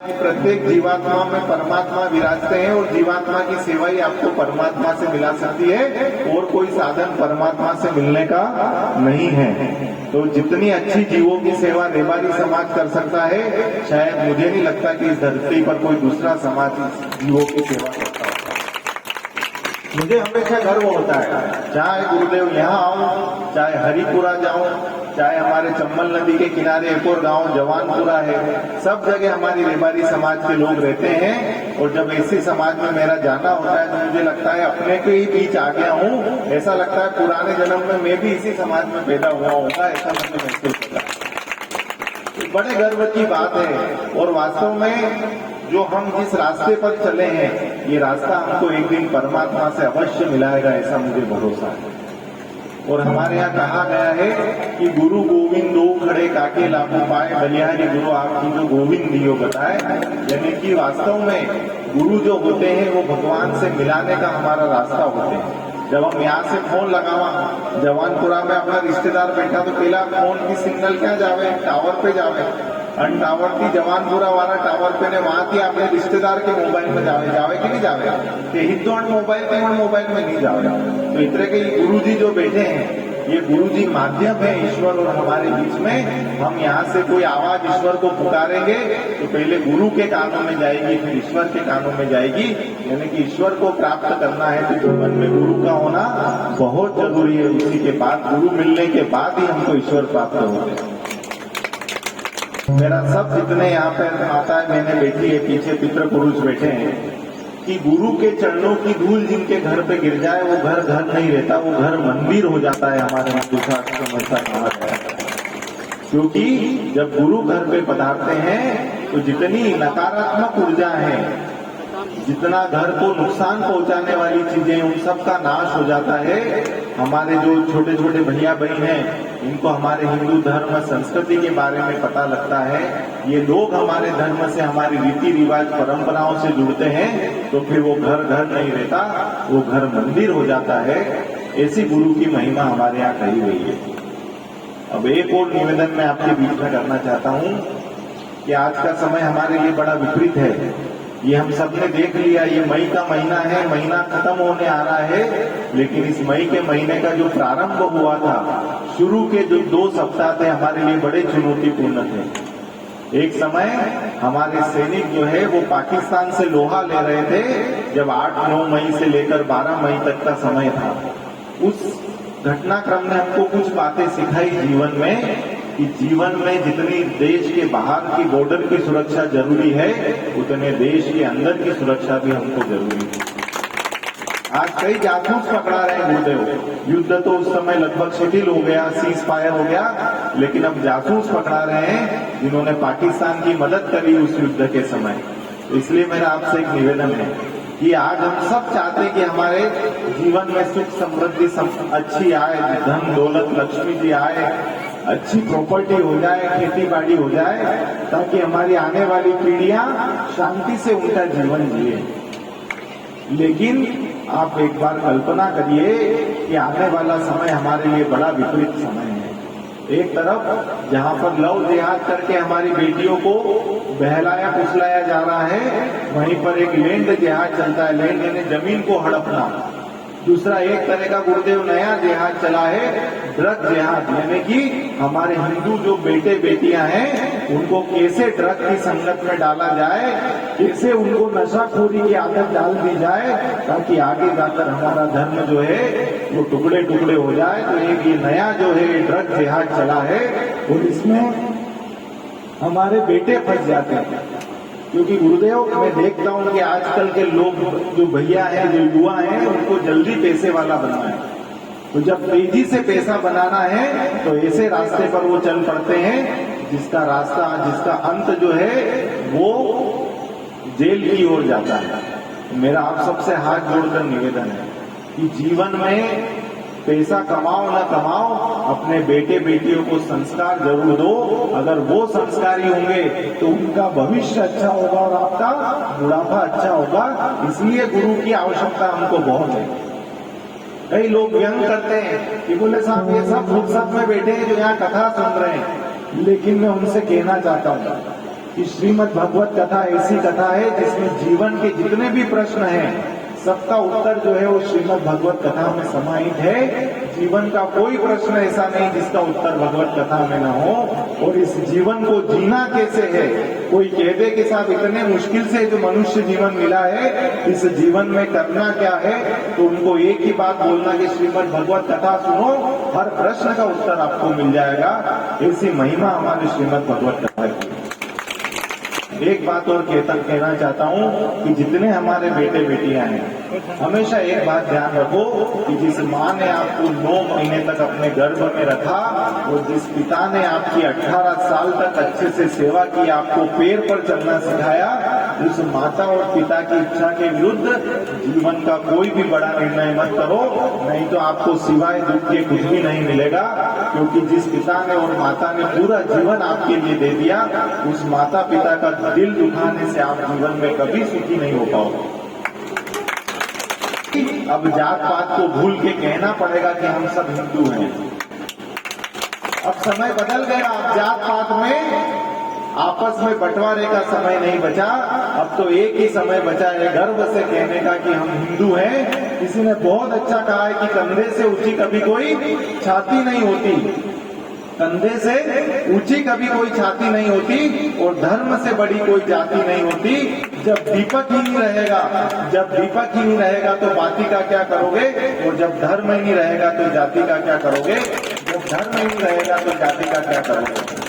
प्रत्येक जीवात्मा में परमात्मा विराजते हैं और जीवात्मा की सेवा ही आपको परमात्मा से मिला सकती है और कोई साधन परमात्मा से मिलने का नहीं है। तो जितनी अच्छी जीवों की सेवा रेबारी समाज कर सकता है, शायद मुझे नहीं लगता कि इस धरती पर कोई दूसरा समाज जीवों की सेवा करता होगा। मुझे हमेशा गर्व होता है, चाहे गुरुदेव यहाँ आऊं, चाहे हरिपुरा जाऊं, चाहे हमारे चंबल नदी के किनारे एक और गांव जवानपुरा है, सब जगह हमारी रेबारी समाज के लोग रहते हैं। और जब ऐसी समाज में मेरा जाना होता है तो मुझे लगता है अपने के ही बीच आ गया हूँ। ऐसा लगता है पुराने जन्म में मैं भी इसी समाज में पैदा हुआ होगा, ऐसा मुझे महसूस होता है। बड़े गर्व की बात है। और वास्तव में जो हम जिस रास्ते पर चले हैं, ये रास्ता हमको एक दिन परमात्मा से अवश्य मिलाएगा, ऐसा मुझे भरोसा है। और हमारे यहाँ कहा गया है कि गुरु गोविंद दो खड़े काके लाखों पाए, बलिहारी गुरु आपकी जो गोविंद दियो बताए। यानी कि वास्तव में गुरु जो होते हैं वो भगवान से मिलाने का हमारा रास्ता होते हैं। जब हम यहाँ से फोन लगावा, जवानपुरा में अपना रिश्तेदार बैठा तो पहला फोन की सिग्नल क्या जावे, टावर पे जावे। अन टावर थी जवानपुरा वाला टावर पे ने वहां थी अपने रिश्तेदार के मोबाइल में जावे कि नहीं जावे, कि हिंदू मोबाइल पे मोबाइल में नहीं जावे। तो इतने के गुरु जी जो बैठे हैं, ये गुरु जी माध्यम है ईश्वर और हमारे बीच में। हम यहाँ से कोई आवाज ईश्वर को पुकारेंगे तो पहले गुरु के कानों में जाएगी, फिर ईश्वर के कानों में जाएगी। यानी कि ईश्वर को प्राप्त करना है तो जीवन में गुरु का होना बहुत जरूरी है। उसी के बाद, गुरु मिलने के बाद ही हमको ईश्वर प्राप्त होते हैं। मेरा सब जितने यहाँ पे माताएं बहनें बैठी है, पीछे पितृ पुरुष बैठे हैं, कि गुरु के चरणों की धूल जिनके घर पे गिर जाए वो घर घर नहीं रहता, वो घर मंदिर हो जाता है। हमारे हिंदू शास्त्र में ऐसा कहा गया है। क्योंकि जब गुरु घर पे पधारते हैं तो जितनी नकारात्मक ऊर्जा है, जितना घर को नुकसान पहुंचाने वाली चीजें, उन सब का नाश हो जाता है। हमारे जो छोटे छोटे भैया बहन हैं, इनको हमारे हिंदू धर्म संस्कृति के बारे में पता लगता है। ये लोग हमारे धर्म से, हमारी रीति रिवाज परंपराओं से जुड़ते हैं तो फिर वो घर घर नहीं रहता, वो घर मंदिर हो जाता है। ऐसी गुरु की महिमा हमारे यहाँ कही गई है। अब एक और निवेदन मैं आपके बीच में करना चाहता हूँ कि आज का समय हमारे लिए बड़ा विपरीत है। ये हम सबने देख लिया, ये मई का महीना है, महीना खत्म होने आ रहा है, लेकिन इस मई के महीने का जो प्रारंभ हुआ था, शुरू के जो 2 सप्ताह थे हमारे लिए बड़े चुनौतीपूर्ण थे। एक समय हमारे सैनिक जो है वो पाकिस्तान से लोहा ले रहे थे, जब 8-9 मई से लेकर 12 मई तक का समय था। उस घटनाक्रम ने हमको कुछ बातें सिखाई जीवन में, कि जीवन में जितनी देश के बाहर की बॉर्डर की सुरक्षा जरूरी है, उतने देश के अंदर की सुरक्षा भी हमको जरूरी है। आज कई जासूस पकड़ा रहे हैं गुरुदेव। युद्ध तो उस समय लगभग शिथिल हो गया, सीज फायर हो गया, लेकिन अब जासूस पकड़ा रहे हैं जिन्होंने पाकिस्तान की मदद करी उस युद्ध के समय। इसलिए मेरा आपसे एक निवेदन है कि आज हम सब चाहते हैं कि हमारे जीवन में सुख समृद्धि अच्छी आए, धन दौलत लक्ष्मी जी आए, अच्छी प्रॉपर्टी हो जाए, खेती बाड़ी हो जाए, ताकि हमारी आने वाली पीढ़ियां शांति से उनका जीवन जिए। लेकिन आप एक बार कल्पना करिए कि आने वाला समय हमारे लिए बड़ा विपरीत समय है। एक तरफ जहां पर लव जिहाद करके हमारी बेटियों को बहलाया फुसलाया जा रहा है, वहीं पर एक लैंड जिहाद चलता है, लैंड यानी जमीन को हड़पना। दूसरा एक तरह का गुरुदेव नया जिहाद चला है, ड्रग जिहाद, यानी कि हमारे हिंदू जो बेटे बेटियां हैं उनको कैसे ड्रग की संगत में डाला जाए, कैसे उनको नशाखोरी की आदत डाल दी जाए, ताकि आगे जाकर हमारा धर्म जो है वो टुकड़े टुकड़े हो जाए। तो एक ये नया जो है ड्रग जिहाद चला है और इसमें हमारे बेटे फंस जाते हैं। क्योंकि गुरुदेव मैं देखता हूं कि आजकल के लोग जो भैया हैं, जो युवा हैं, उनको जल्दी पैसे वाला बनना है। तो जब तेजी से पैसा बनाना है तो ऐसे रास्ते पर वो चल पड़ते हैं जिसका रास्ता, जिसका अंत जो है वो जेल की ओर जाता है। मेरा आप सबसे हाथ जोड़कर निवेदन है कि जीवन में पैसा कमाओ न कमाओ, अपने बेटे बेटियों को संस्कार जरूर दो। अगर वो संस्कारी होंगे तो उनका भविष्य अच्छा होगा और आपका बुढ़ापा अच्छा होगा। इसलिए गुरु की आवश्यकता हमको बहुत है। कई लोग व्यंग करते हैं कि बोले साहब ये सब फुर्सत में बैठे हैं जो यहाँ कथा सुन रहे हैं, लेकिन मैं उनसे कहना चाहता हूँ कि श्रीमद् भगवत कथा ऐसी कथा है जिसमें जीवन के जितने भी प्रश्न हैं सबका उत्तर जो है वो श्रीमद् भगवत कथा में समाहित है। जीवन का कोई प्रश्न ऐसा नहीं जिसका उत्तर भगवत कथा में न हो। और इस जीवन को जीना कैसे है, कोई कह दे कि साहब इतने मुश्किल से जो मनुष्य जीवन मिला है इस जीवन में करना क्या है, तो उनको एक ही बात बोलना कि श्रीमद् भगवत कथा सुनो, हर प्रश्न का उत्तर आपको मिल जाएगा। ऐसी महिमा हमारी श्रीमद् भगवत कथा की। एक बात और कहना चाहता हूँ कि जितने हमारे बेटे बेटियां हैं हमेशा एक बात ध्यान रखो कि जिस माँ ने आपको 9 महीने तक अपने गर्भ में रखा और जिस पिता ने आपकी 18 साल तक अच्छे से सेवा की, आपको पैर पर चलना सिखाया, उस माता और पिता की इच्छा के विरुद्ध जीवन का कोई भी बड़ा निर्णय मत करो, नहीं तो आपको सिवाय दुख के कुछ भी नहीं मिलेगा। क्योंकि जिस पिता ने और माता ने पूरा जीवन आपके लिए दे दिया, उस माता पिता का दिल दुखाने से आप जीवन में कभी सुखी नहीं हो पाओगे। अब जात पात को भूल के कहना पड़ेगा कि हम सब हिंदू हैं। अब समय बदल गया, अब जात पात में आपस में बंटवारे का समय नहीं बचा, अब तो एक ही समय बचा है गर्व से कहने का कि हम हिंदू हैं। किसी ने बहुत अच्छा कहा है कि कंधे से ऊंची कभी कोई छाती नहीं होती, कंधे से ऊंची कभी कोई छाती नहीं होती और धर्म से बड़ी कोई जाति नहीं होती। जब दीपक ही नहीं रहेगा, जब दीपक ही नहीं रहेगा तो बाती का क्या करोगे, और जब धर्म ही नहीं रहेगा तो जाति का क्या करोगे, जब धर्म ही नहीं रहेगा तो जाति का क्या करोगे।